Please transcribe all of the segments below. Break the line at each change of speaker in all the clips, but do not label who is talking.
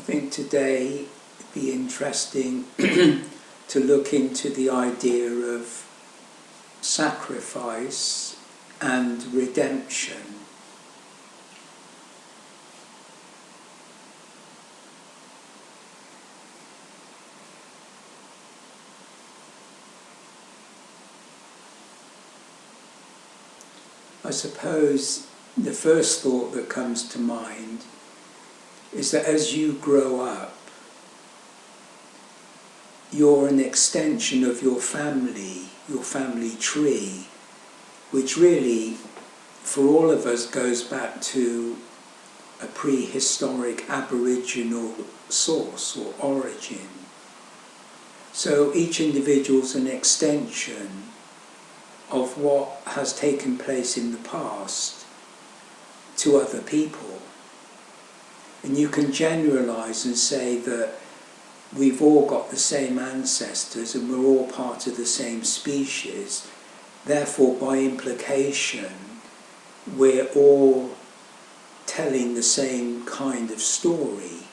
think today it'd be interesting to look into the idea of sacrifice and redemption. I suppose the first thought that comes to mind is that as you grow up, you're an extension of your family tree, which really, for all of us, goes back to a prehistoric aboriginal source or origin. So each individual's an extension of what has taken place in the past to other people. And you can generalize and say that we've all got the same ancestors and we're all part of the same species. Therefore, by implication, we're all telling the same kind of story.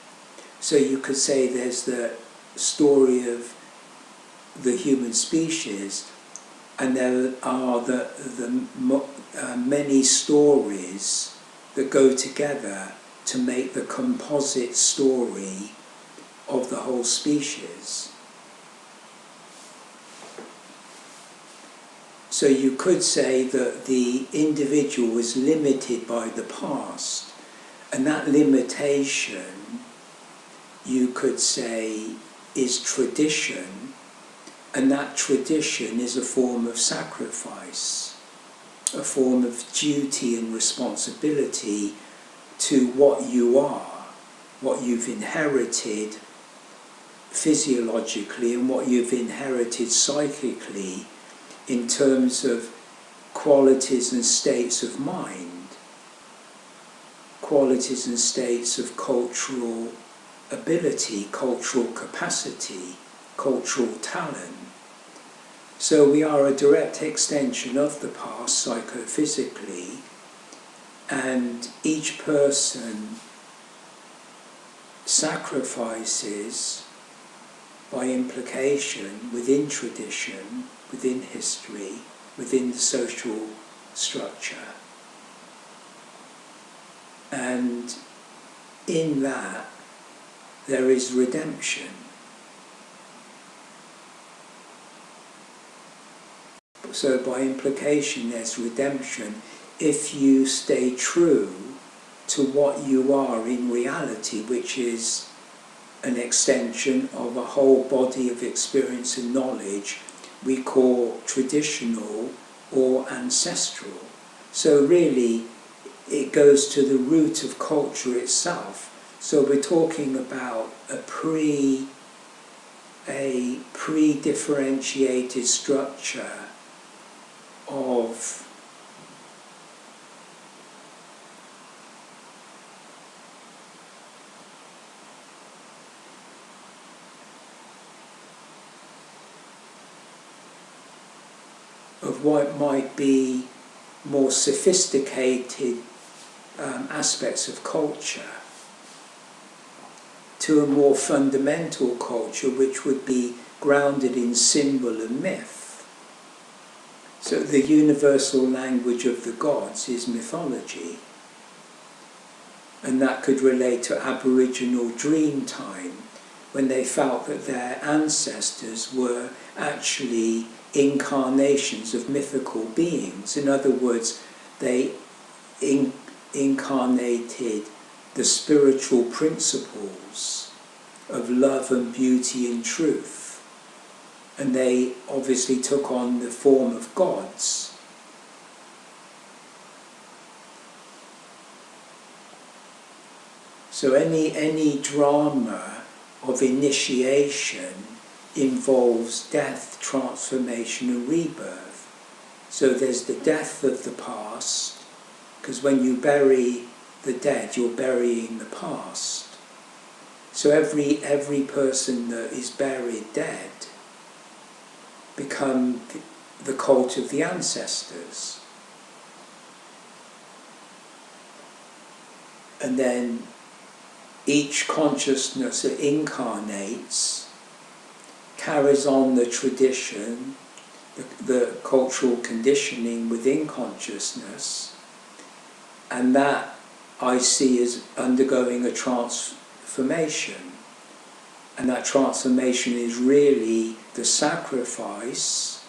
So you could say there's the story of the human species, and there are the many stories that go together to make the composite story of the whole species. So you could say that the individual is limited by the past, and that limitation, you could say, is tradition, and that tradition is a form of sacrifice, a form of duty and responsibility to what you are, what you've inherited physiologically and what you've inherited psychically in terms of qualities and states of mind, qualities and states of cultural ability, cultural capacity, cultural talent. So we are a direct extension of the past psychophysically, and each person sacrifices by implication within tradition, within history, within the social structure. And in that there is redemption. So by implication there's redemption if you stay true to what you are in reality, which is an extension of a whole body of experience and knowledge we call traditional or ancestral. So really it goes to the root of culture itself. So we're talking about a pre-differentiated structure of what might be more sophisticated aspects of culture to a more fundamental culture which would be grounded in symbol and myth. So the universal language of the gods is mythology, and that could relate to Aboriginal dream time, when they felt that their ancestors were actually incarnations of mythical beings. In other words, they incarnated the spiritual principles of love and beauty and truth, and they obviously took on the form of gods. So any drama of initiation involves death, transformation and rebirth. So there's the death of the past, because when you bury the dead, you're burying the past. So every person that is buried dead become the cult of the ancestors. And then each consciousness that incarnates carries on the tradition, the cultural conditioning within consciousness, and that I see as undergoing a transformation. And that transformation is really the sacrifice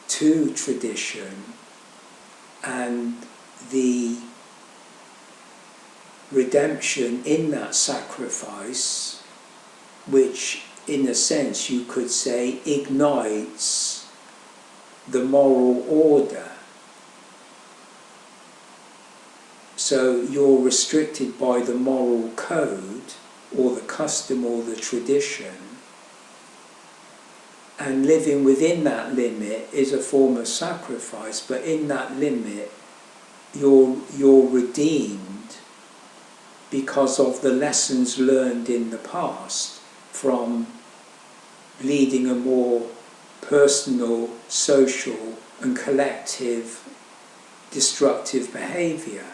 to tradition and the redemption in that sacrifice, which in a sense you could say ignites the moral order. So you're restricted by the moral code or the custom or the tradition, and living within that limit is a form of sacrifice, but in that limit you're redeemed because of the lessons learned in the past from leading a more personal, social and collective destructive behaviour.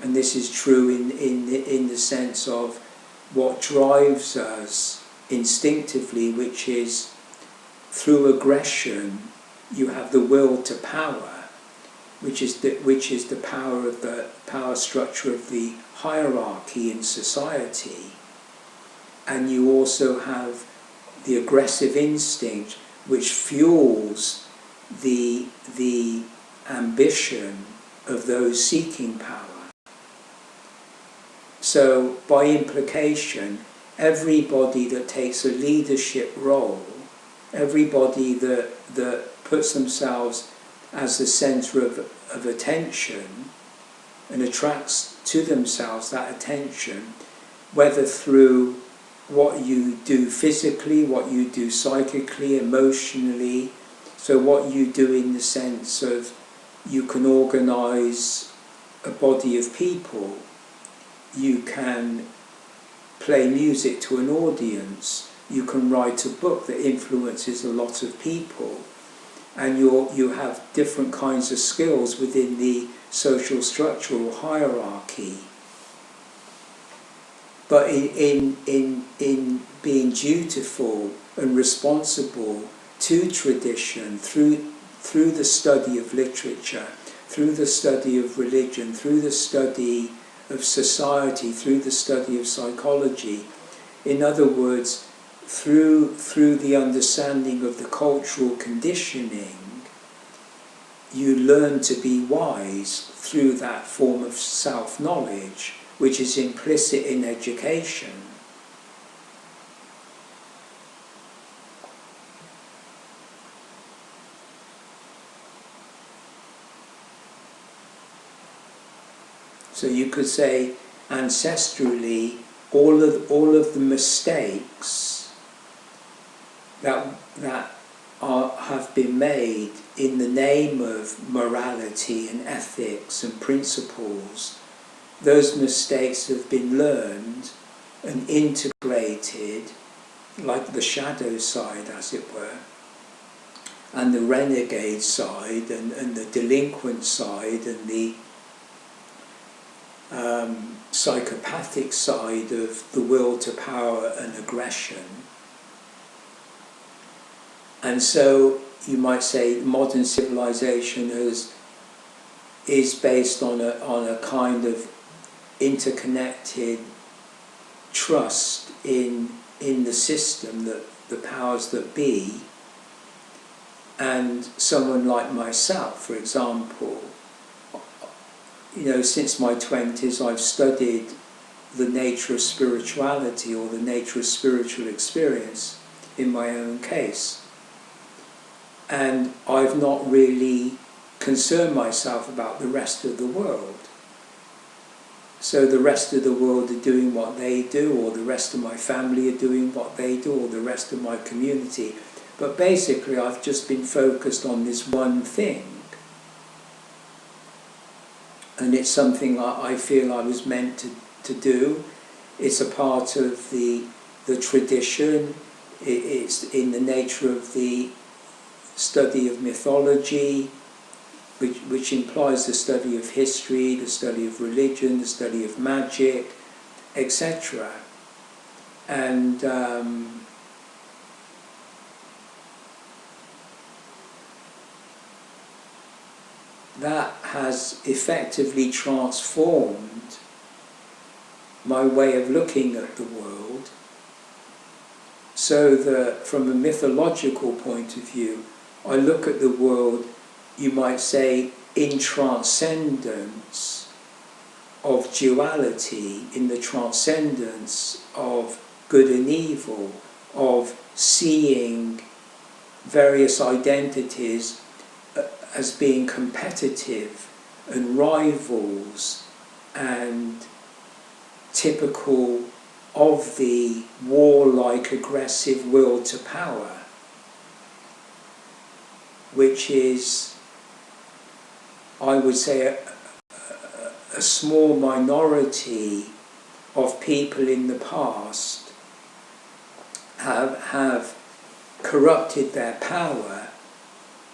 And this is true in the sense of what drives us instinctively, which is through aggression you have the will to power, which is the power of the power structure of the hierarchy in society, and you also have the aggressive instinct which fuels the ambition of those seeking power. So, by implication, everybody that takes a leadership role, everybody that puts themselves as the centre of attention and attracts to themselves that attention, whether through what you do physically, what you do psychically, emotionally, so what you do in the sense of you can organise a body of people, you can play music to an audience, you can write a book that influences a lot of people, and you have different kinds of skills within the social structure or hierarchy. But in being dutiful and responsible to tradition through the study of literature, through the study of religion, through the study of society, through the study of psychology, in other words, through the understanding of the cultural conditioning, you learn to be wise through that form of self-knowledge, which is implicit in education. So you could say, ancestrally, all of the mistakes that have been made in the name of morality and ethics and principles, those mistakes have been learned and integrated, like the shadow side, as it were, and the renegade side, and the delinquent side, and the psychopathic side of the will to power and aggression. And so you might say modern civilization is based on a kind of interconnected trust in the system, that the powers that be. And someone like myself, for example, since my 20s I've studied the nature of spirituality, or the nature of spiritual experience in my own case. And I've not really concerned myself about the rest of the world. So the rest of the world are doing what they do, or the rest of my family are doing what they do, or the rest of my community. But basically I've just been focused on this one thing. And it's something I feel I was meant to do. It's a part of the tradition. It's in the nature of the study of mythology, which implies the study of history, the study of religion, the study of magic, etc. And that has effectively transformed my way of looking at the world, so that from a mythological point of view, I look at the world, you might say, in transcendence of duality, in the transcendence of good and evil, of seeing various identities as being competitive and rivals and typical of the warlike, aggressive will to power, which is, I would say, a small minority of people in the past have corrupted their power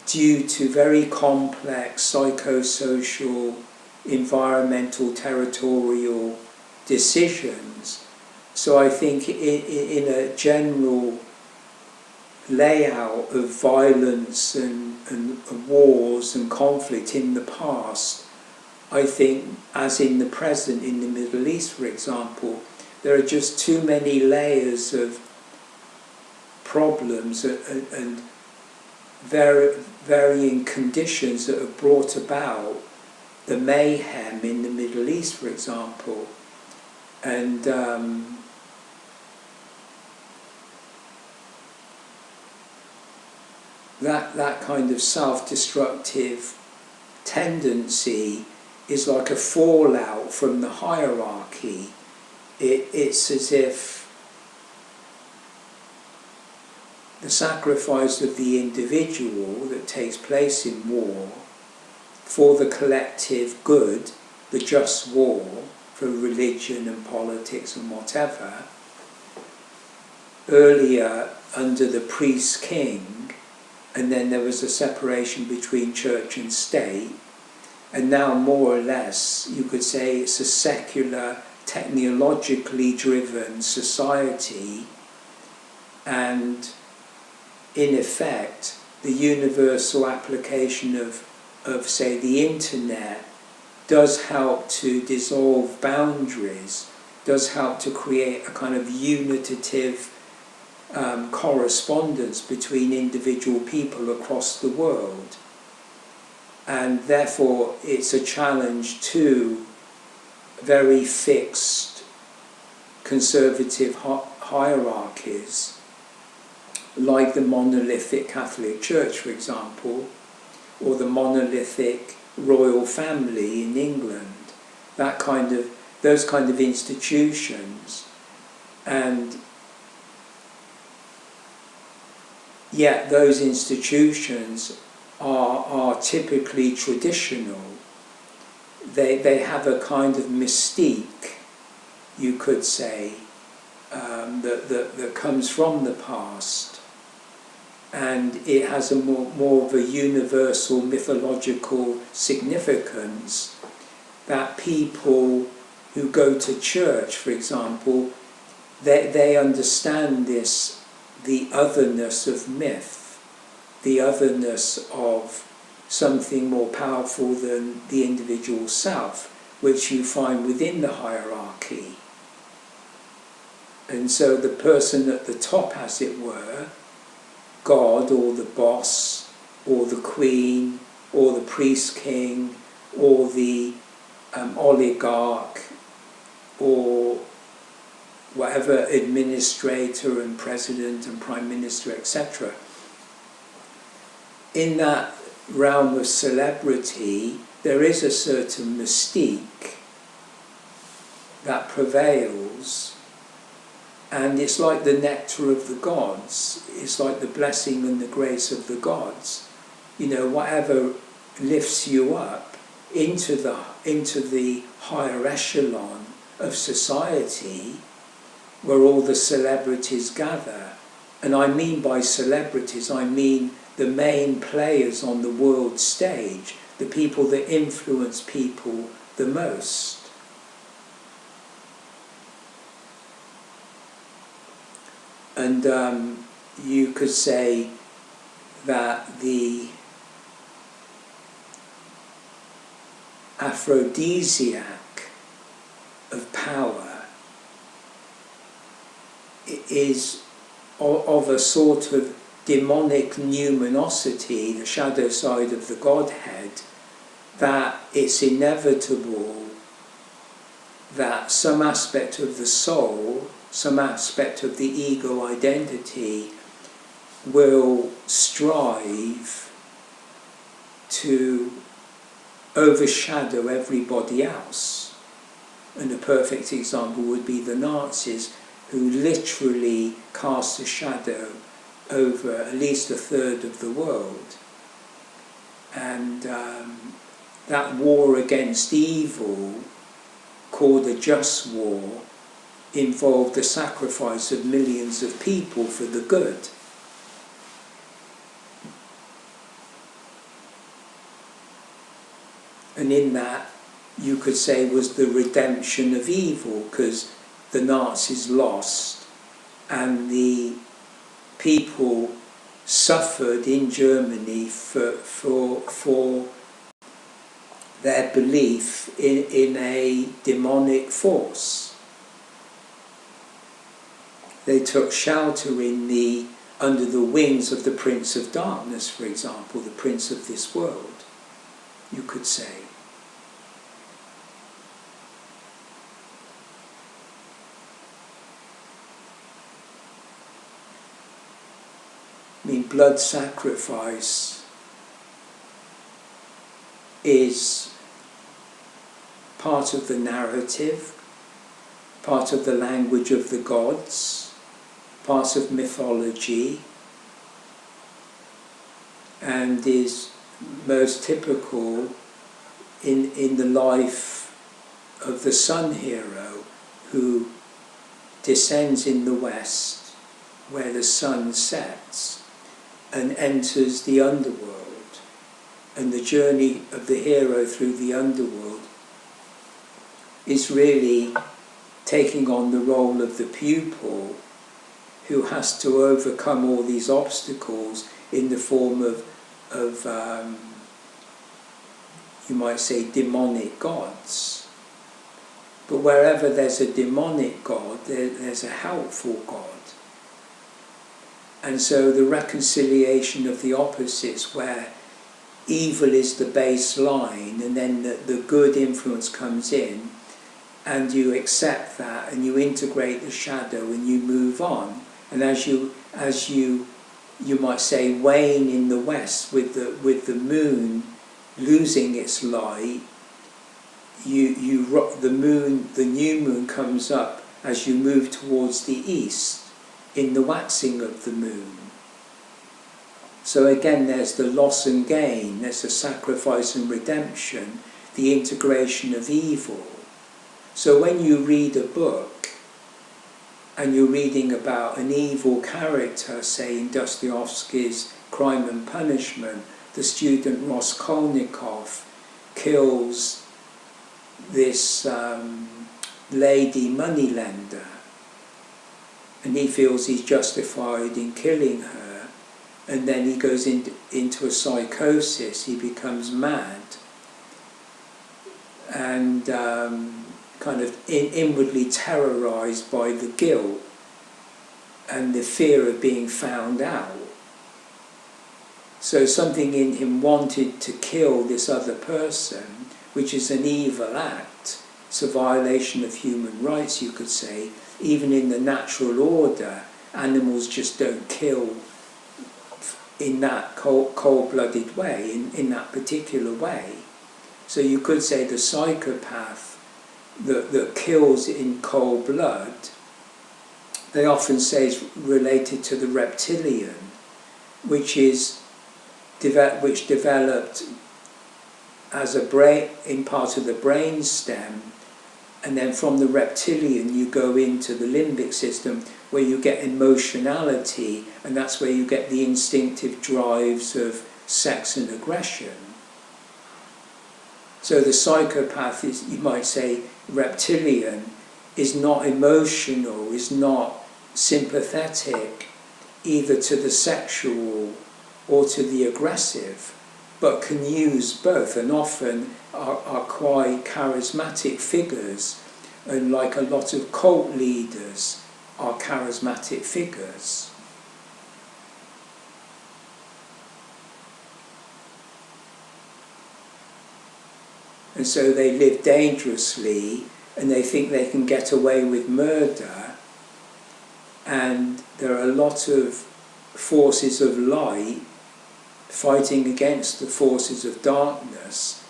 due to very complex psychosocial, environmental, territorial decisions. So I think in a general layout of violence and wars and conflict in the past, I think, as in the present, in the Middle East, for example, there are just too many layers of problems and varying conditions that have brought about the mayhem in the Middle East, for example. And that kind of self-destructive tendency is like a fallout from the hierarchy. It's as if the sacrifice of the individual that takes place in war for the collective good, the just war for religion and politics and whatever, earlier under the priest-king, and then there was a separation between church and state, and now more or less you could say it's a secular, technologically driven society, and in effect the universal application of say the internet does help to dissolve boundaries, does help to create a kind of unitative correspondence between individual people across the world. And therefore it's a challenge to very fixed conservative hierarchies, like the monolithic Catholic Church, for example, or the monolithic royal family in England, those kind of institutions. And yet those institutions are typically traditional. They have a kind of mystique, you could say, that comes from the past, and it has a more of a universal mythological significance, that people who go to church, for example, they understand this, the otherness of myth, the otherness of something more powerful than the individual self, which you find within the hierarchy. And so the person at the top, as it were, God or the boss or the queen or the priest-king or the oligarch or whatever administrator and president and prime minister, etc. In that realm of celebrity, there is a certain mystique that prevails, and it's like the nectar of the gods. It's like the blessing and the grace of the gods. You know, whatever lifts you up into the higher echelon of society, where all the celebrities gather. And I mean by celebrities, I mean the main players on the world stage, the people that influence people the most. And you could say that the Aphrodisiac of power is of a sort of demonic numinosity, the shadow side of the Godhead, that it's inevitable that some aspect of the soul, some aspect of the ego identity will strive to overshadow everybody else. And a perfect example would be the Nazis, who literally cast a shadow over at least a third of the world. And that war against evil, called a just war, involved the sacrifice of millions of people for the good. And in that, you could say, was the redemption of evil, because the Nazis lost and the people suffered in Germany for their belief in a demonic force. They took shelter under the wings of the Prince of Darkness, for example, the Prince of this world, you could say. I mean, blood sacrifice is part of the narrative, part of the language of the gods, part of mythology, and is most typical in the life of the sun hero who descends in the west where the sun sets and enters the underworld. And the journey of the hero through the underworld is really taking on the role of the pupil who has to overcome all these obstacles in the form of you might say, demonic gods. But wherever there's a demonic god, there's a helpful god. And so the reconciliation of the opposites, where evil is the baseline and then the good influence comes in, and you accept that and you integrate the shadow and you move on. And as you might say, wane in the west with the moon losing its light, the new moon comes up as you move towards the east in the waxing of the moon. So again, there's the loss and gain, there's the sacrifice and redemption, the integration of evil. So when you read a book and you're reading about an evil character, say in Dostoevsky's Crime and Punishment, the student Raskolnikov kills this lady moneylender, and he feels he's justified in killing her, and then he goes into a psychosis, he becomes mad, and kind of inwardly terrorised by the guilt and the fear of being found out. So something in him wanted to kill this other person, which is an evil act. It's a violation of human rights, you could say. Even in the natural order, animals just don't kill in that cold-blooded way, in that particular way. So you could say the psychopath that kills in cold blood, they often say is related to the reptilian, which developed as a brain, in part of the brain stem, and then from the reptilian you go into the limbic system where you get emotionality, and that's where you get the instinctive drives of sex and aggression. So the psychopath is, you might say, reptilian, is not emotional, is not sympathetic either to the sexual or to the aggressive, but can use both, and often are quite charismatic figures, and like a lot of cult leaders are charismatic figures. And so they live dangerously, and they think they can get away with murder, and there are a lot of forces of light fighting against the forces of darkness,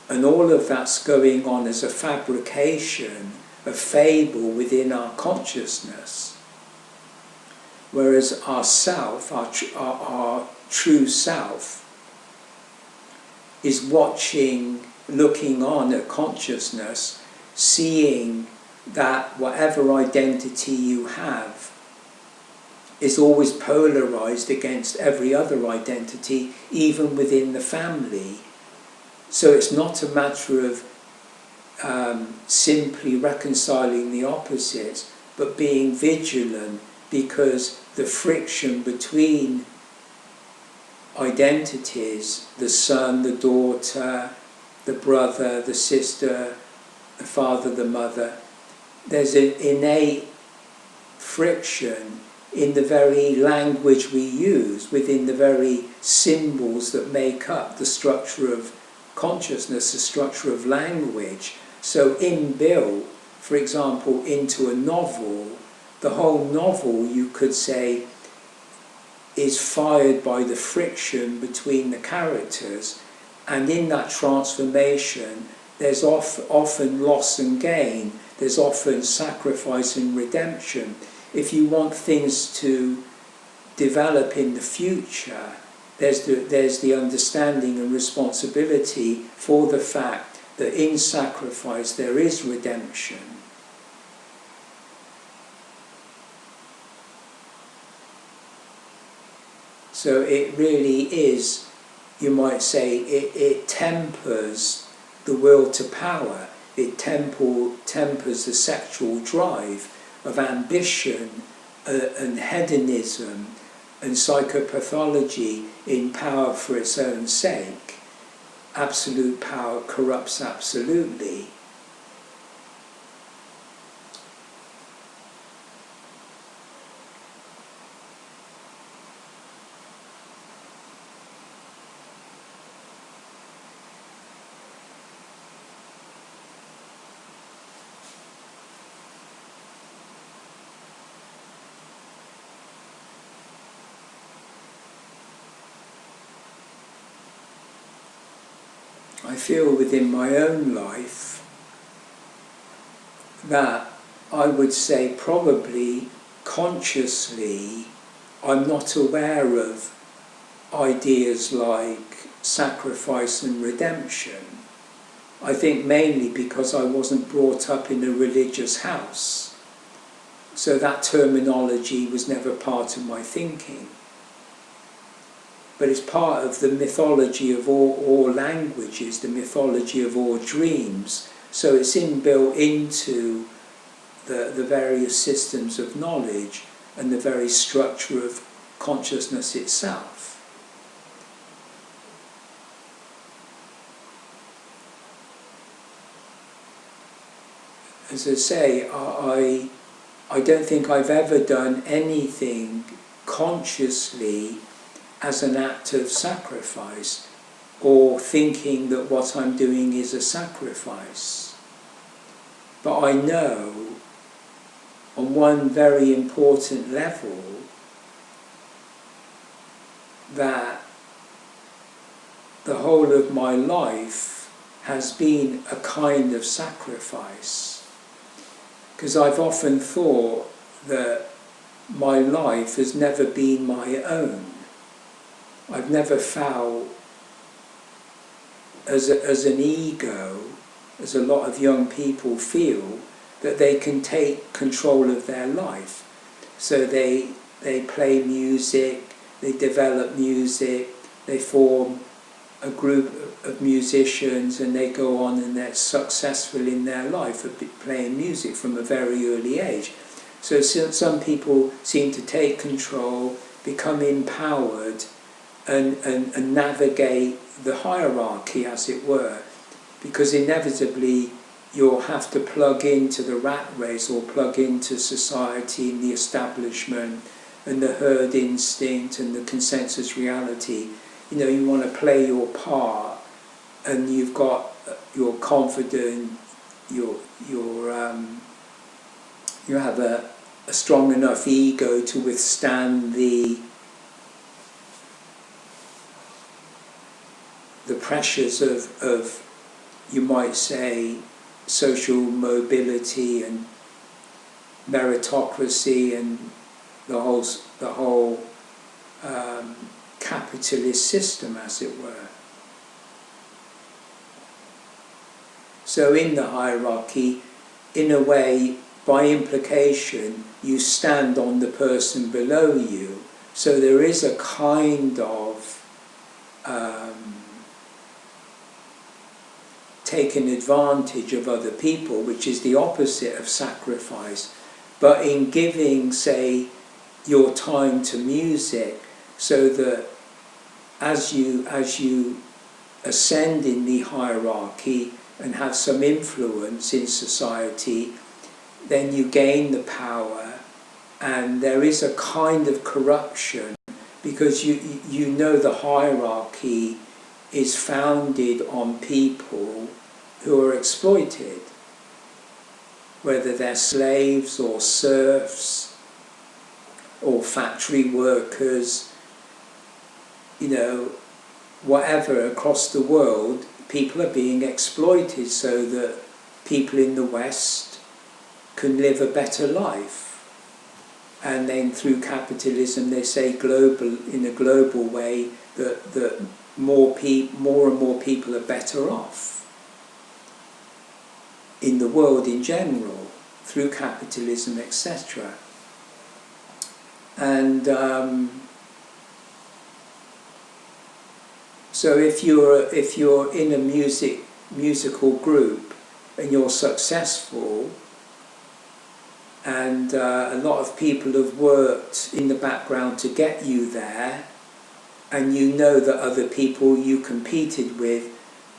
and all of that's going on as a fabrication, a fable within our consciousness. Whereas our self, our true self, is watching, looking on at consciousness, seeing that whatever identity you have is always polarized against every other identity, even within the family. So it's not a matter of simply reconciling the opposites, but being vigilant, because the friction between identities, the son, the daughter, the brother, the sister, the father, the mother, there's an innate friction in the very language we use, within the very symbols that make up the structure of consciousness, the structure of language. So inbuilt, for example, into a novel, the whole novel, you could say, is fired by the friction between the characters, and in that transformation there's often loss and gain, there's often sacrifice and redemption. If you want things to develop in the future, there's the understanding and responsibility for the fact that in sacrifice there is redemption. So it really is, you might say, it tempers the will to power, it tempers the sexual drive of ambition and hedonism and psychopathology in power for its own sake. Absolute power corrupts absolutely. I feel within my own life that I would say probably consciously I'm not aware of ideas like sacrifice and redemption. I think mainly because I wasn't brought up in a religious house, so that terminology was never part of my thinking. But it's part of the mythology of all languages, the mythology of all dreams. So it's inbuilt into the various systems of knowledge and the very structure of consciousness itself. As I say, I don't think I've ever done anything consciously as an act of sacrifice, or thinking that what I'm doing is a sacrifice. But I know, on one very important level, that the whole of my life has been a kind of sacrifice. Because I've often thought that my life has never been my own. I've never felt as an ego, as a lot of young people feel, that they can take control of their life. So they play music, they develop music, they form a group of musicians and they go on and they're successful in their life of playing music from a very early age. So some people seem to take control, become empowered, and navigate the hierarchy, as it were, because inevitably you'll have to plug into the rat race or plug into society and the establishment and the herd instinct and the consensus reality. You know, you want to play your part, and you're confident, you have a strong enough ego to withstand the pressures of, you might say, social mobility and meritocracy and the whole capitalist system, as it were. So in the hierarchy, in a way, by implication, you stand on the person below you. So there is a kind of taking advantage of other people, which is the opposite of sacrifice. But in giving, say, your time to music, so that as you ascend in the hierarchy and have some influence in society, then you gain the power, and there is a kind of corruption, because you know the hierarchy is founded on people who are exploited, whether they're slaves or serfs or factory workers, you know, whatever, across the world, people are being exploited so that people in the West can live a better life. And then through capitalism, they say in a global way that more and more people are better off in the world in general, through capitalism, etc. And so if you're in a musical group and you're successful, and a lot of people have worked in the background to get you there, and you know that other people you competed with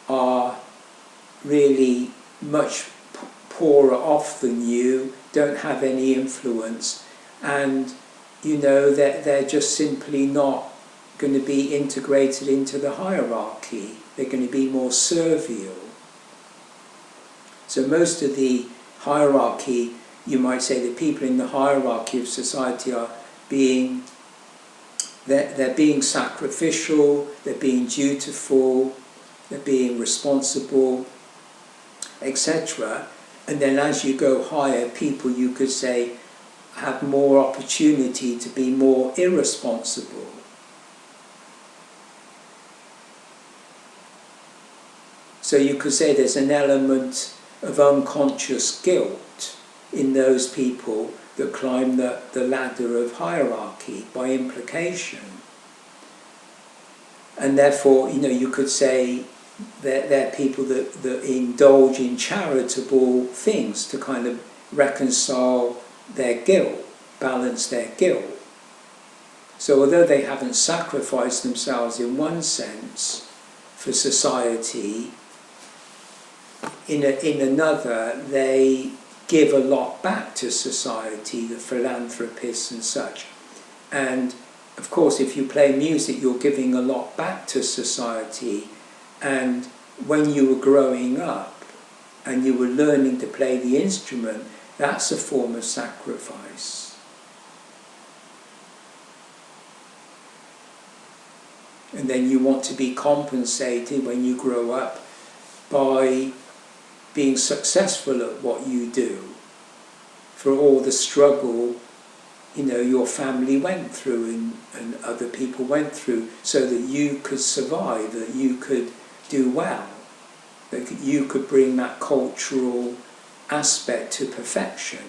are really much poorer off than you, don't have any influence, and you know that they're just simply not going to be integrated into the hierarchy. They're going to be more servile. So most of the hierarchy, you might say, the people in the hierarchy of society are they're being sacrificial, they're being dutiful, they're being responsible, etc. And then as you go higher, people, you could say, have more opportunity to be more irresponsible. So you could say there's an element of unconscious guilt in those people that climb the ladder of hierarchy by implication. And therefore, you know, you could say they're people that indulge in charitable things to kind of reconcile their guilt, balance their guilt. So although they haven't sacrificed themselves in one sense for society, in another they give a lot back to society, the philanthropists and such. And of course, if you play music, you're giving a lot back to society. And when you were growing up and you were learning to play the instrument, that's a form of sacrifice. And then you want to be compensated when you grow up by being successful at what you do, for all the struggle, you know, your family went through and other people went through, so that you could survive, that you could do well, that you could bring that cultural aspect to perfection.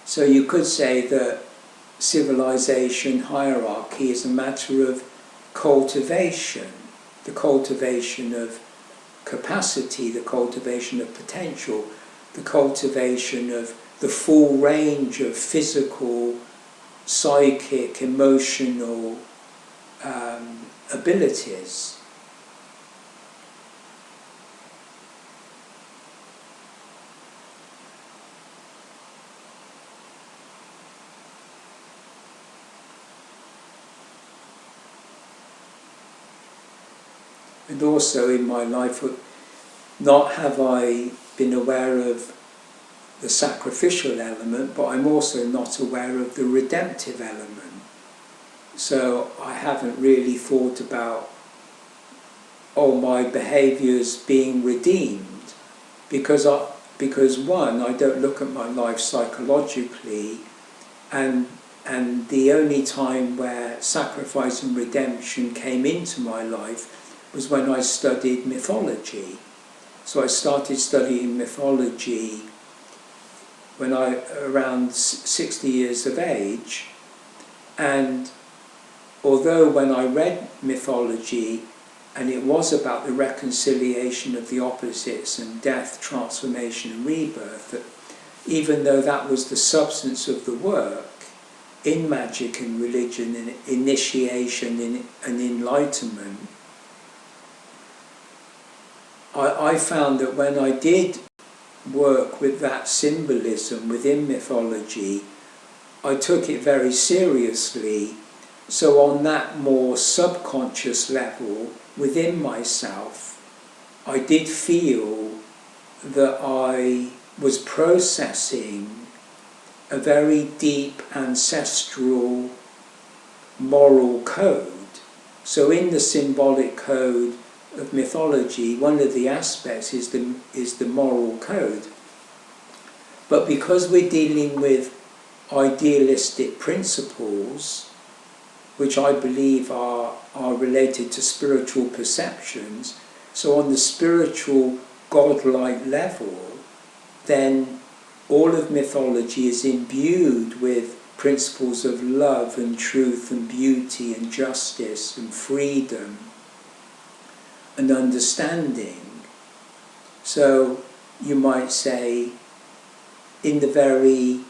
So you could say that civilization hierarchy is a matter of cultivation, the cultivation of capacity, the cultivation of potential, the cultivation of the full range of physical, psychic, emotional abilities. And also in my life, not have I been aware of the sacrificial element, but I'm also not aware of the redemptive element. So I haven't really thought about, my behaviours being redeemed, because one, I don't look at my life psychologically, and the only time where sacrifice and redemption came into my life was when I studied mythology. So I started studying mythology when around 60 years of age, and although when I read mythology, and it was about the reconciliation of the opposites and death, transformation and rebirth, that even though that was the substance of the work, in magic and religion, in initiation and enlightenment, I found that when I did work with that symbolism within mythology, I took it very seriously. So on that more subconscious level within myself, I did feel that I was processing a very deep ancestral moral code. So in the symbolic code of mythology, one of the aspects is the moral code. But because we're dealing with idealistic principles, which I believe are related to spiritual perceptions, so on the spiritual godlike level, then all of mythology is imbued with principles of love and truth and beauty and justice and freedom and understanding. So you might say, in the very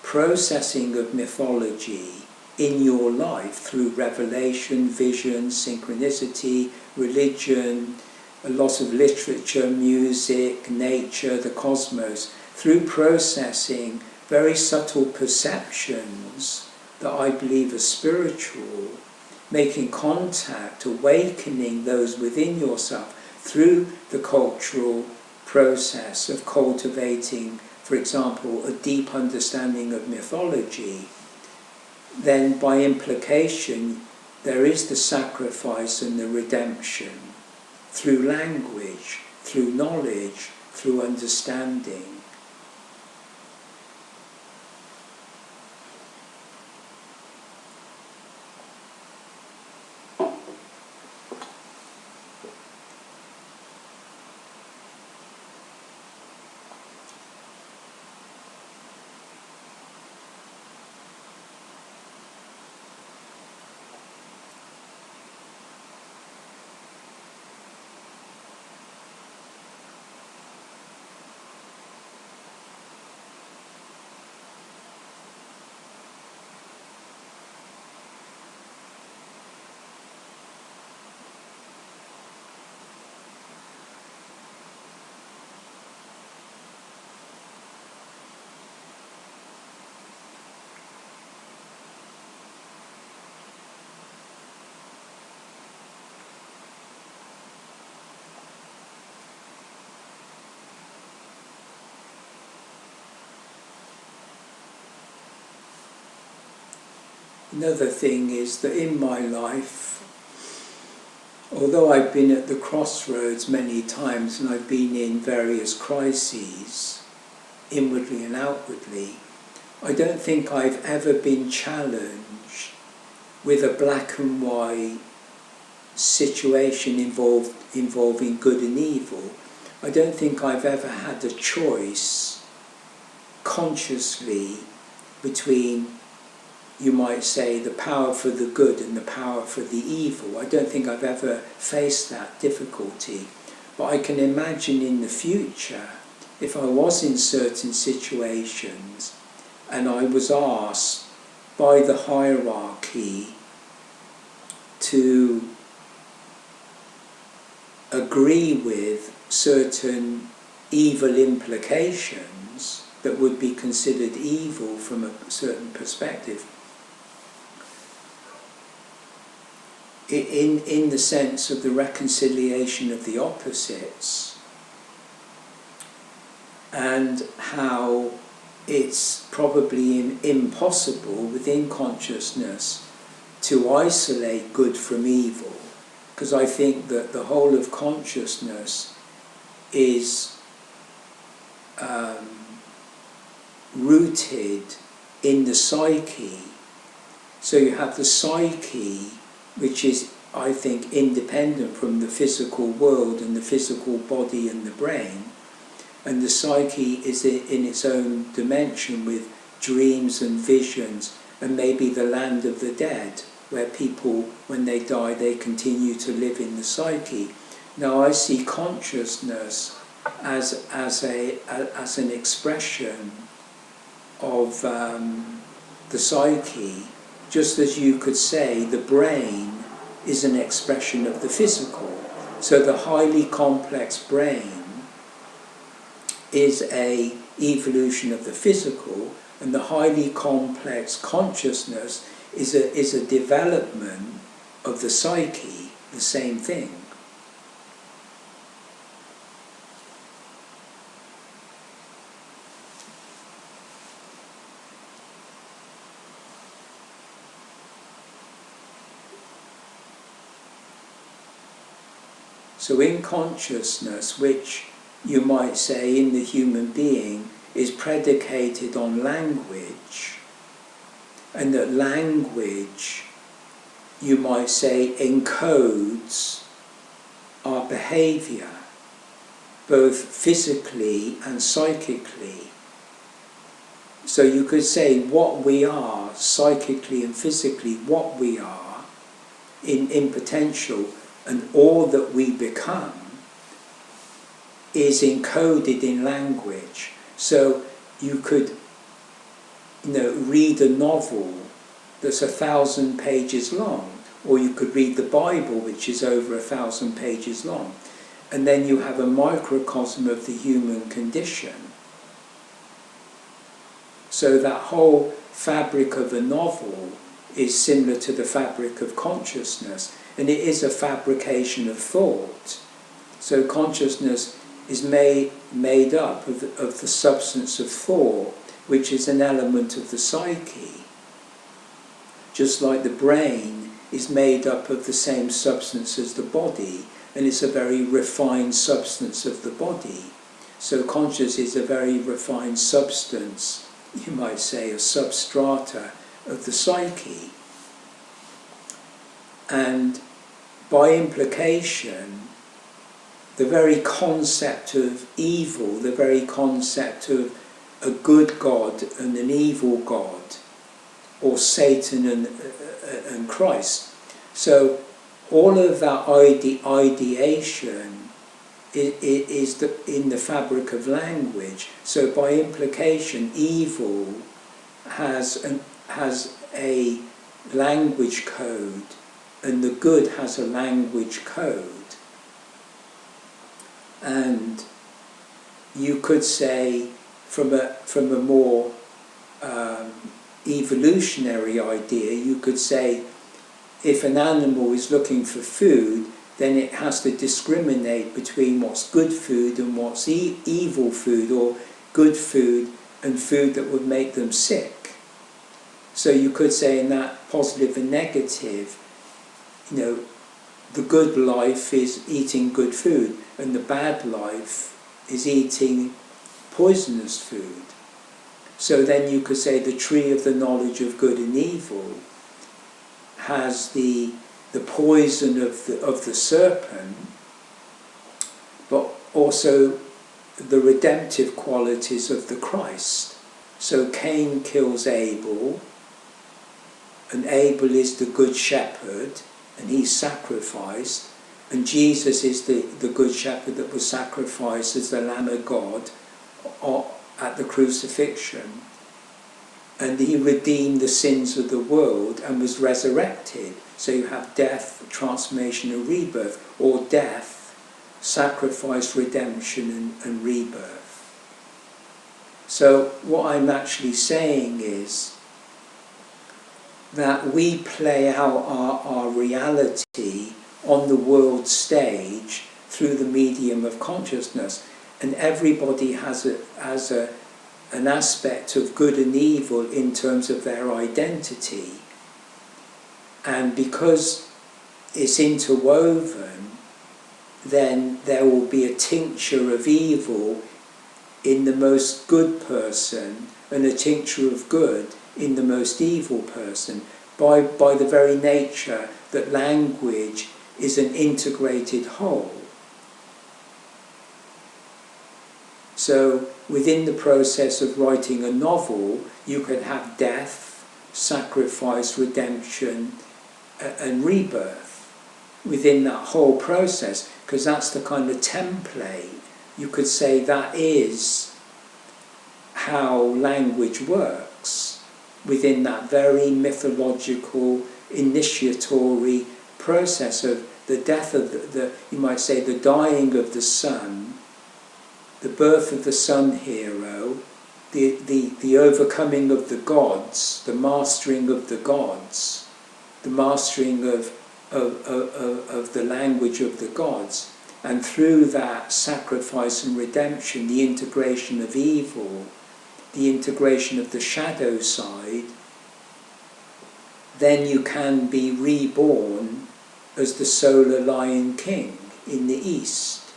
processing of mythology in your life, through revelation, vision, synchronicity, religion, a lot of literature, music, nature, the cosmos, through processing very subtle perceptions that I believe are spiritual, making contact, awakening those within yourself through the cultural process of cultivating, for example, a deep understanding of mythology, then by implication there is the sacrifice and the redemption through language, through knowledge, through understanding. Another thing is that in my life, although I've been at the crossroads many times and I've been in various crises, inwardly and outwardly, I don't think I've ever been challenged with a black and white situation involving good and evil. I don't think I've ever had a choice consciously between you might say, the power for the good and the power for the evil. I don't think I've ever faced that difficulty, but I can imagine in the future, if I was in certain situations and I was asked by the hierarchy to agree with certain evil implications that would be considered evil from a certain perspective, in the sense of the reconciliation of the opposites, and how it's probably impossible within consciousness to isolate good from evil, because I think that the whole of consciousness is rooted in the psyche. So you have the psyche, which is, I think, independent from the physical world and the physical body and the brain, and the psyche is in its own dimension with dreams and visions, and maybe the land of the dead, where people, when they die, they continue to live in the psyche. Now I see consciousness as an expression of the psyche, just as you could say the brain is an expression of the physical. So the highly complex brain is an evolution of the physical, and the highly complex consciousness is a development of the psyche, the same thing. So in consciousness, which you might say in the human being is predicated on language, and that language, you might say, encodes our behaviour, both physically and psychically. So you could say what we are, psychically and physically, what we are in potential, and all that we become is encoded in language. So you could, read a novel that's 1,000 pages long, or you could read the Bible, which is over 1,000 pages long, and then you have a microcosm of the human condition. So that whole fabric of a novel is similar to the fabric of consciousness, and it is a fabrication of thought. So consciousness is made up of the substance of thought, which is an element of the psyche. Just like the brain is made up of the same substance as the body, and it's a very refined substance of the body. So conscious is a very refined substance, you might say, a substrata of the psyche. And by implication, the very concept of evil, the very concept of a good God and an evil God, or Satan and Christ. So all of that ideation is in the fabric of language. So by implication, evil has a language code, and the good has a language code. And you could say, from a more evolutionary idea, you could say, if an animal is looking for food, then it has to discriminate between what's good food and what's evil food, or good food and food that would make them sick. So you could say, in that positive and negative, the good life is eating good food, and the bad life is eating poisonous food. So then you could say the tree of the knowledge of good and evil has the poison of the serpent, but also the redemptive qualities of the Christ. So Cain kills Abel, and Abel is the good shepherd, and he's sacrificed, and Jesus is the good shepherd that was sacrificed as the Lamb of God at the crucifixion, and he redeemed the sins of the world and was resurrected. So you have death, transformation and rebirth, or death, sacrifice, redemption and rebirth. So what I'm actually saying is that we play out our reality on the world stage through the medium of consciousness, and everybody has an aspect of good and evil in terms of their identity, and because it's interwoven, then there will be a tincture of evil in the most good person and a tincture of good in the most evil person, by the very nature that language is an integrated whole. So within the process of writing a novel, you can have death, sacrifice, redemption and rebirth within that whole process, because that's the kind of template. You could say that is how language works within that very mythological, initiatory process of the death of you might say, the dying of the sun, the birth of the sun hero, the overcoming of the gods, the mastering of the gods, the mastering of the language of the gods, and through that sacrifice and redemption, the integration of evil, the integration of the shadow side, then you can be reborn as the solar lion king in the east.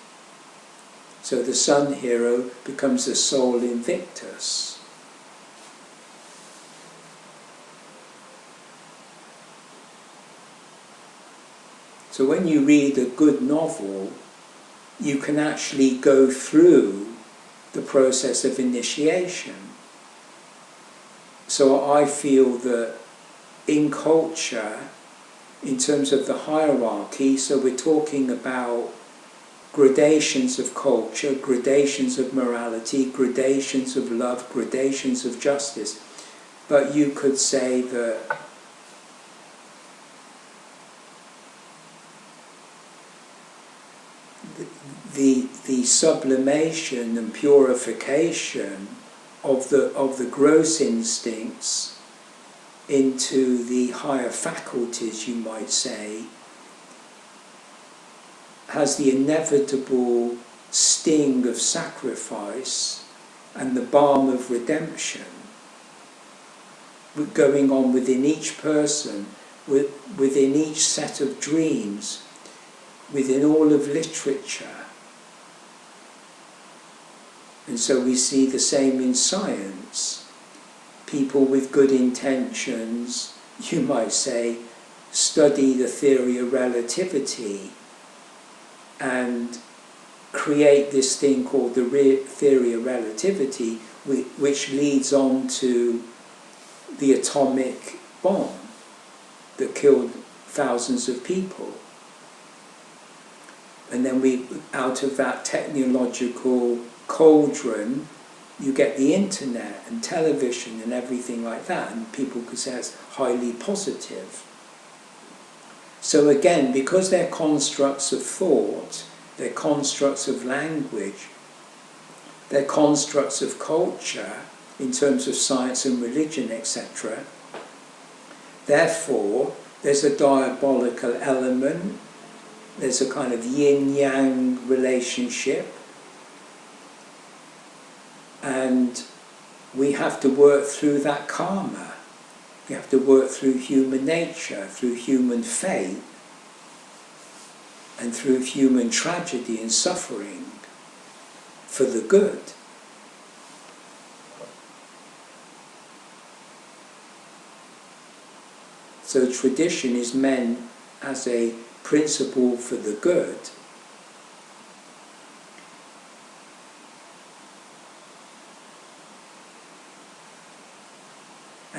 So the sun hero becomes the soul invictus. So when you read a good novel, you can actually go through the process of initiation. So I feel that in culture, in terms of the hierarchy, so we're talking about gradations of culture, gradations of morality, gradations of love, gradations of justice. But you could say that the sublimation and purification of the gross instincts into the higher faculties, you might say, has the inevitable sting of sacrifice and the balm of redemption going on within each person, within each set of dreams, within all of literature. And so we see the same in science. People with good intentions, you might say, study the theory of relativity and create this thing called the theory of relativity, which leads on to the atomic bomb that killed thousands of people. And then out of that technological cauldron, you get the internet and television and everything like that, and people could say it's highly positive. So again, because they're constructs of thought, they're constructs of language, they're constructs of culture in terms of science and religion, etc. Therefore, there's a diabolical element, there's a kind of yin-yang relationship, and we have to work through that karma. We have to work through human nature, through human fate, and through human tragedy and suffering for the good. So tradition is meant as a principle for the good.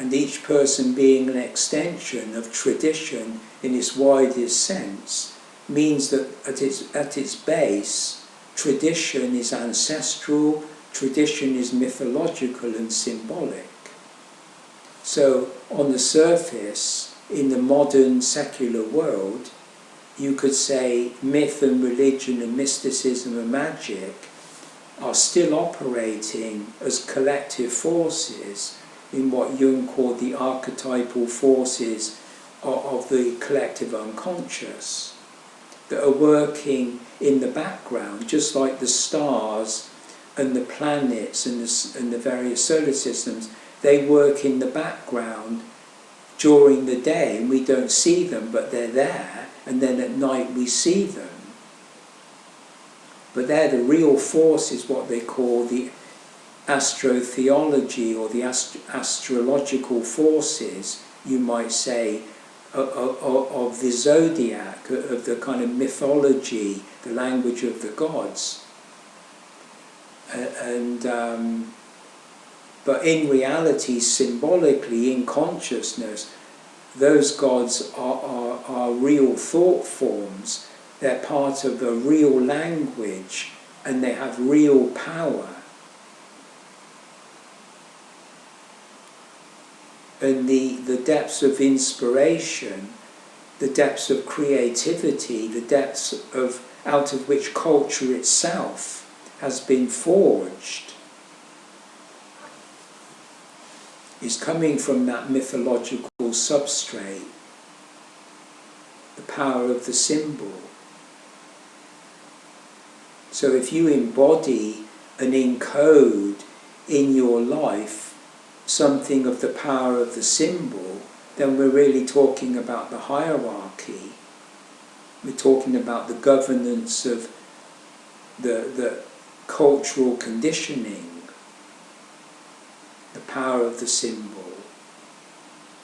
and each person being an extension of tradition in its widest sense, means that at its base, tradition is ancestral, tradition is mythological and symbolic. So on the surface, in the modern secular world, you could say myth and religion and mysticism and magic are still operating as collective forces in what Jung called the archetypal forces of the collective unconscious, that are working in the background, just like the stars and the planets and the various solar systems. They work in the background during the day and we don't see them, but they're there, and then at night we see them. But they're the real forces, what they call the astrotheology, or the astrological forces, you might say, of the zodiac, of the kind of mythology, the language of the gods. But in reality, symbolically, in consciousness, those gods are real thought forms. They're part of a real language, and they have real power. And the depths of inspiration, the depths of creativity, the depths out of which culture itself has been forged, is coming from that mythological substrate, the power of the symbol. So if you embody and encode in your life something of the power of the symbol, then we're really talking about the hierarchy. We're talking about the governance of the cultural conditioning, the power of the symbol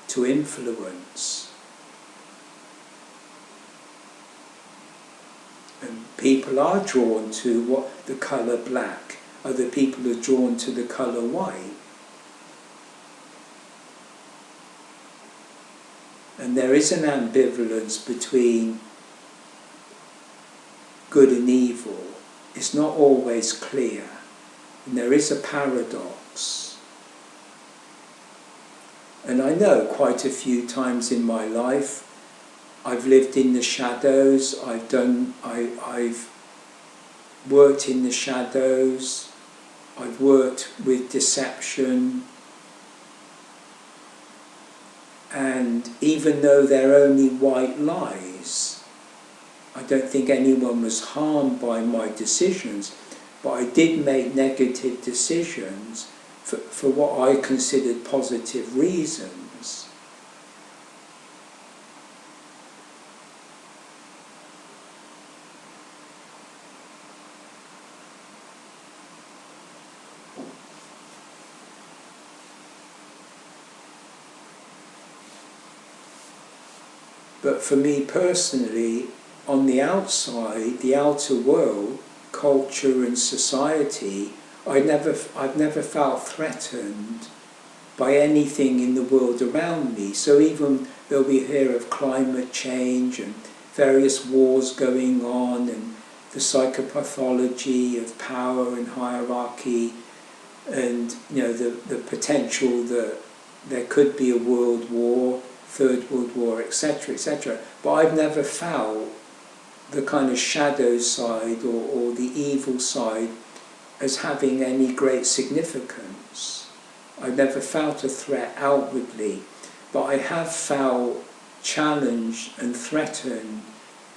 to influence. And people are drawn to the colour black, other people are drawn to the colour white. And there is an ambivalence between good and evil. It's not always clear, and there is a paradox. And I know quite a few times in my life I've lived in the shadows, I've worked in the shadows, I've worked with deception, and even though they're only white lies, I don't think anyone was harmed by my decisions, but I did make negative decisions for what I considered positive reasons. But for me personally, on the outside, the outer world, culture and society, I've never felt threatened by anything in the world around me. So even though we hear of climate change and various wars going on and the psychopathology of power and hierarchy, and the potential that there could be a world war, Third World War, etc., etc. But I've never felt the kind of shadow side or the evil side as having any great significance. I've never felt a threat outwardly, but I have felt challenged and threatened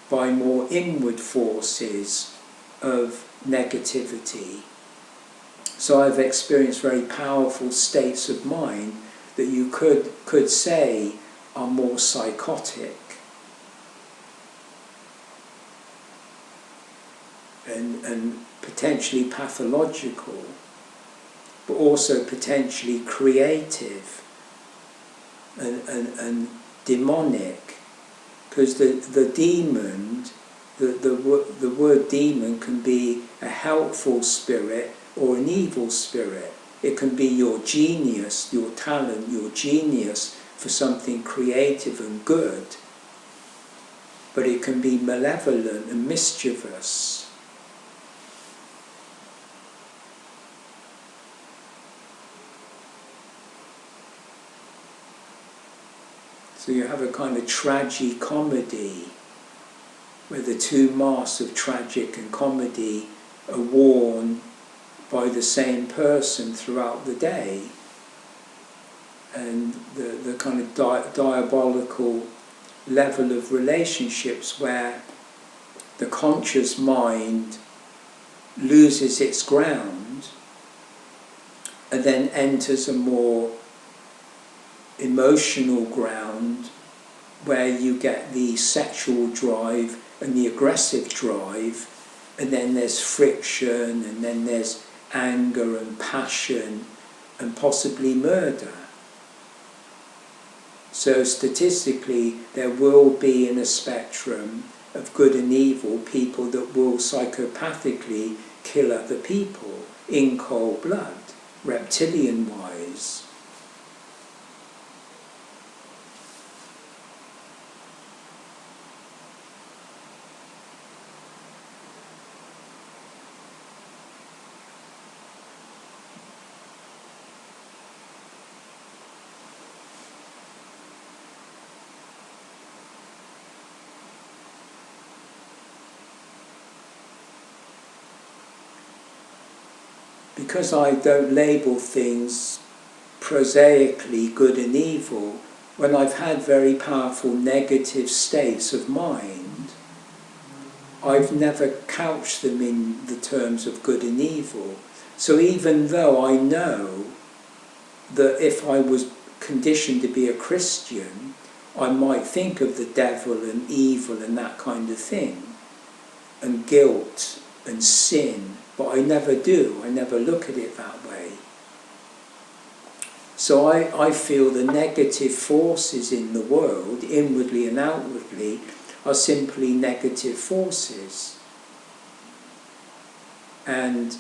by more inward forces of negativity. So I've experienced very powerful states of mind that you could say are more psychotic and potentially pathological, but also potentially creative and demonic, because the demon, the word demon can be a helpful spirit or an evil spirit. It can be your genius, your talent, your genius for something creative and good. But it can be malevolent and mischievous. So you have a kind of tragi-comedy, where the two masks of tragic and comedy are worn by the same person throughout the day. And the kind of diabolical level of relationships where the conscious mind loses its ground and then enters a more emotional ground where you get the sexual drive and the aggressive drive, and then there's friction, and then there's anger and passion and possibly murder. So statistically there will be in a spectrum of good and evil people that will psychopathically kill other people in cold blood, reptilian-wise. Because I don't label things prosaically good and evil, when I've had very powerful negative states of mind, I've never couched them in the terms of good and evil. So even though I know that if I was conditioned to be a Christian, I might think of the devil and evil and that kind of thing, and guilt and sin, but I never do. I never look at it that way. So I feel the negative forces in the world, inwardly and outwardly, are simply negative forces. And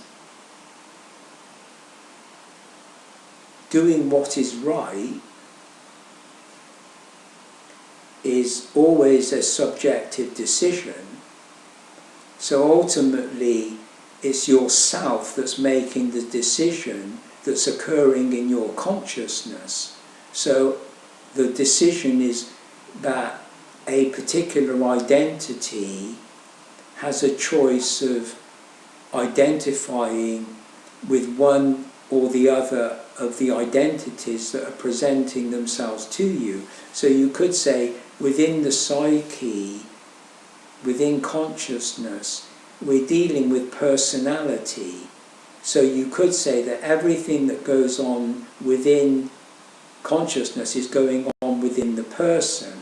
doing what is right is always a subjective decision. So ultimately, it's yourself that's making the decision that's occurring in your consciousness. So the decision is that a particular identity has a choice of identifying with one or the other of the identities that are presenting themselves to you. So you could say within the psyche, within consciousness, we're dealing with personality. So you could say that everything that goes on within consciousness is going on within the person.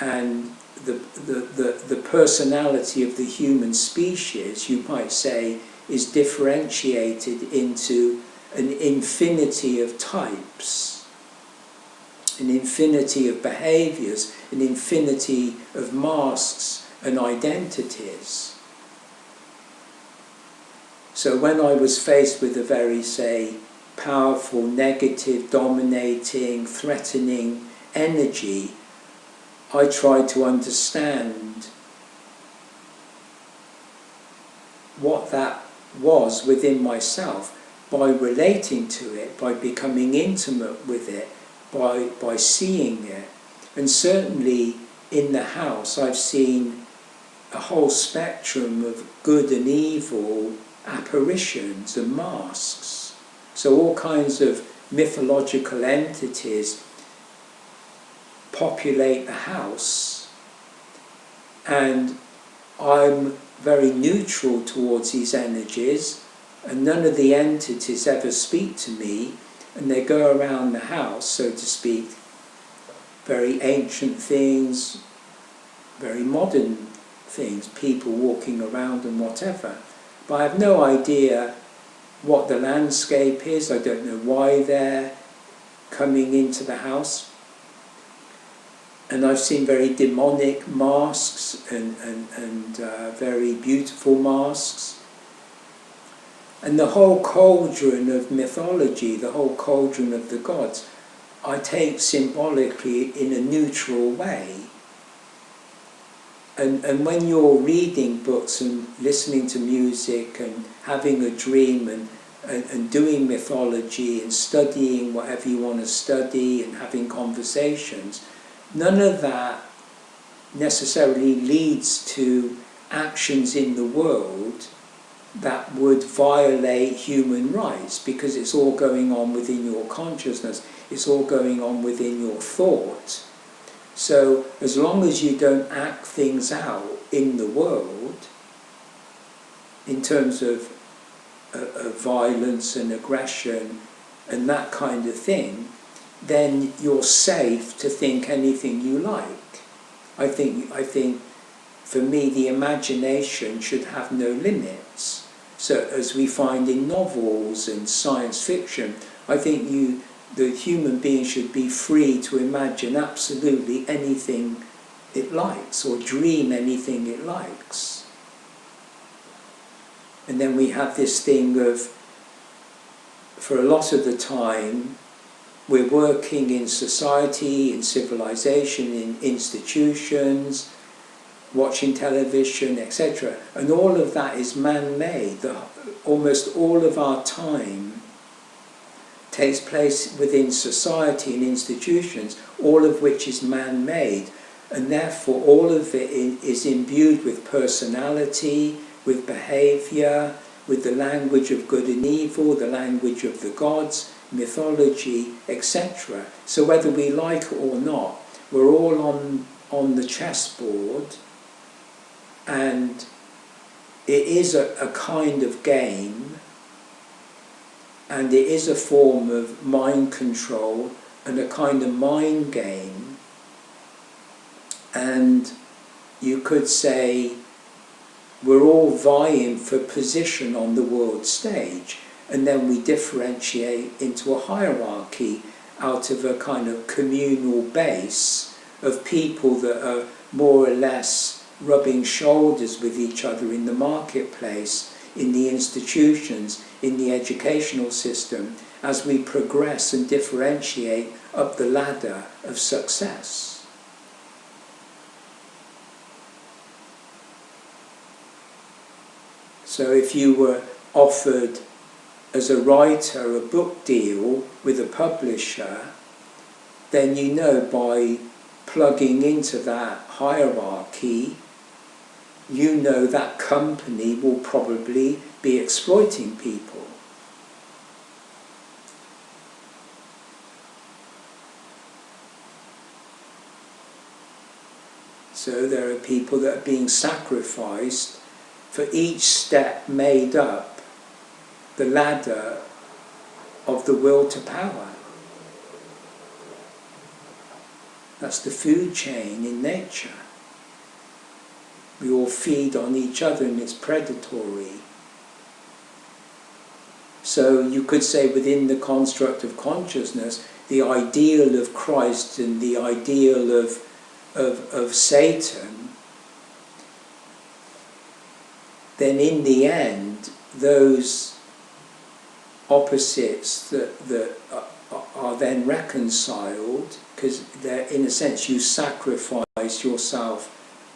And the personality of the human species, you might say, is differentiated into an infinity of types, an infinity of behaviours, an infinity of masks and identities. So when I was faced with a very, say, powerful, negative, dominating, threatening energy, I tried to understand what that was within myself by relating to it, by becoming intimate with it, by seeing it. And certainly in the house I've seen a whole spectrum of good and evil apparitions and masks. So all kinds of mythological entities populate the house, and I'm very neutral towards these energies, and none of the entities ever speak to me, and they go around the house, so to speak, very ancient things, very modern things, people walking around and whatever. But I have no idea what the landscape is. I don't know why they're coming into the house. And I've seen very demonic masks and very beautiful masks. And the whole cauldron of mythology, the whole cauldron of the gods, I take symbolically in a neutral way. And when you're reading books and listening to music and having a dream and doing mythology and studying whatever you want to study and having conversations, none of that necessarily leads to actions in the world that would violate human rights, because it's all going on within your consciousness, it's all going on within your thought. So as long as you don't act things out in the world in terms of violence and aggression and that kind of thing, then you're safe to think anything you like. I think for me the imagination should have no limits. So as we find in novels and science fiction, I think the human being should be free to imagine absolutely anything it likes or dream anything it likes. And then we have this thing of, for a lot of the time, we're working in society, in civilization, in institutions, watching television, etc. And all of that is man-made. Almost all of our time takes place within society and institutions, all of which is man-made. And therefore all of it is imbued with personality, with behaviour, with the language of good and evil, the language of the gods, mythology, etc. So whether we like it or not, we're all on the chessboard, and it is a kind of game, and it is a form of mind control and a kind of mind game. And you could say we're all vying for position on the world stage, and then we differentiate into a hierarchy out of a kind of communal base of people that are more or less rubbing shoulders with each other in the marketplace, in the institutions, in the educational system, as we progress and differentiate up the ladder of success. So if you were offered as a writer a book deal with a publisher, then you know by plugging into that hierarchy, you know that company will probably be exploiting people. So there are people that are being sacrificed for each step made up the ladder of the will to power. That's the food chain in nature. We all feed on each other and it's predatory. So you could say within the construct of consciousness, the ideal of Christ and the ideal of Satan, then in the end, those opposites that are then reconciled, because in a sense you sacrifice yourself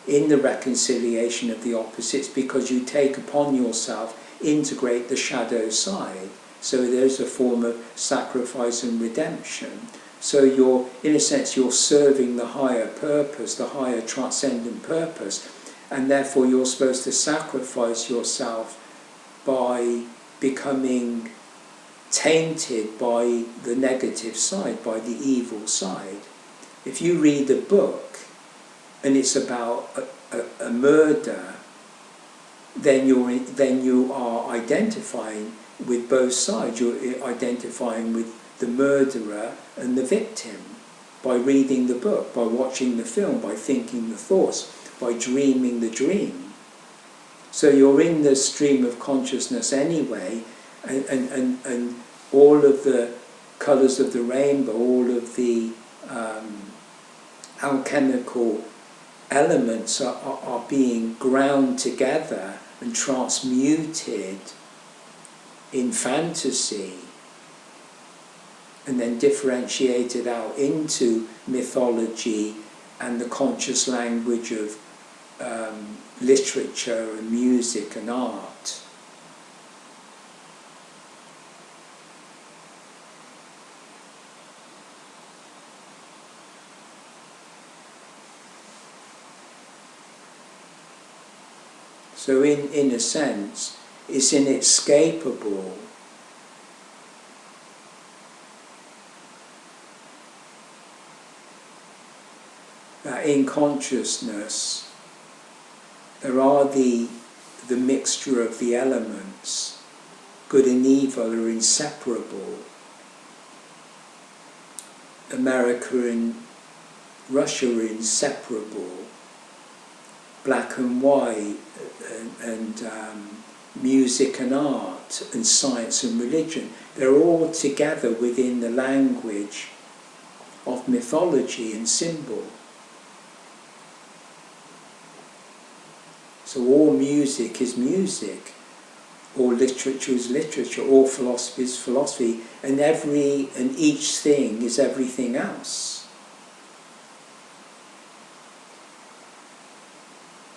in the reconciliation of the opposites, because you take upon yourself, integrate the shadow side. So there's a form of sacrifice and redemption. So you're, in a sense, you're serving the higher purpose, the higher transcendent purpose, and therefore you're supposed to sacrifice yourself by becoming tainted by the negative side, by the evil side. If you read a book and it's about a murder, then you are identifying with both sides. You're identifying with the murderer and the victim by reading the book, by watching the film, by thinking the thoughts, by dreaming the dream. So you're in the stream of consciousness anyway, and all of the colours of the rainbow, all of the alchemical elements are being ground together and transmuted in fantasy and then differentiated out into mythology and the conscious language of literature and music and art. So in a sense, it's inescapable that in consciousness there are the mixture of the elements. Good and evil are inseparable. America and Russia are inseparable. Black and white and music and art and science and religion, they're all together within the language of mythology and symbol. So all music is music, all literature is literature, all philosophy is philosophy, and each thing is everything else.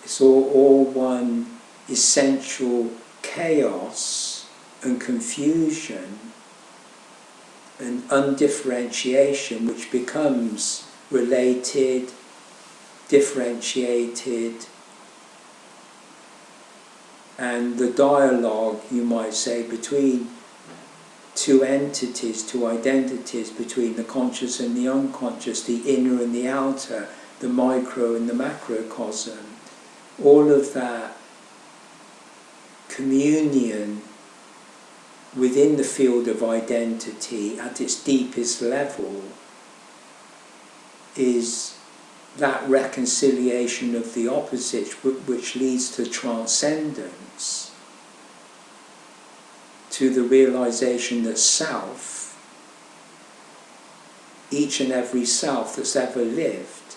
It's all one essential chaos and confusion and undifferentiation, which becomes related, differentiated, and the dialogue, you might say, between two entities, two identities, between the conscious and the unconscious, the inner and the outer, the micro and the macrocosm, all of that communion within the field of identity at its deepest level is that reconciliation of the opposites, which leads to transcendence, to the realization that self, each and every self that's ever lived,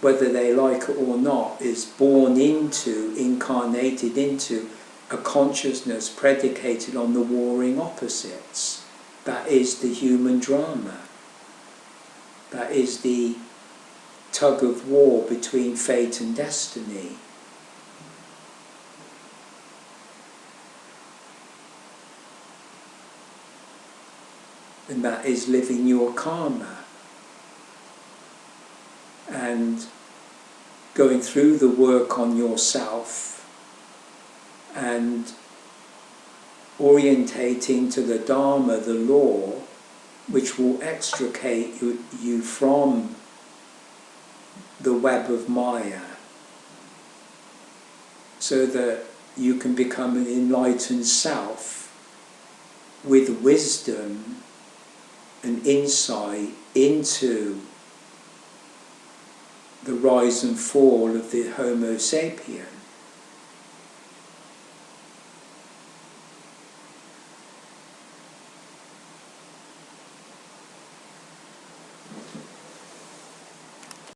whether they like it or not, is born into, incarnated into a consciousness predicated on the warring opposites. That is the human drama. That is the tug of war between fate and destiny. And that is living your karma and going through the work on yourself and orientating to the Dharma, the law, which will extricate you from the web of Maya, so that you can become an enlightened self with wisdom and insight into the rise and fall of the Homo sapien.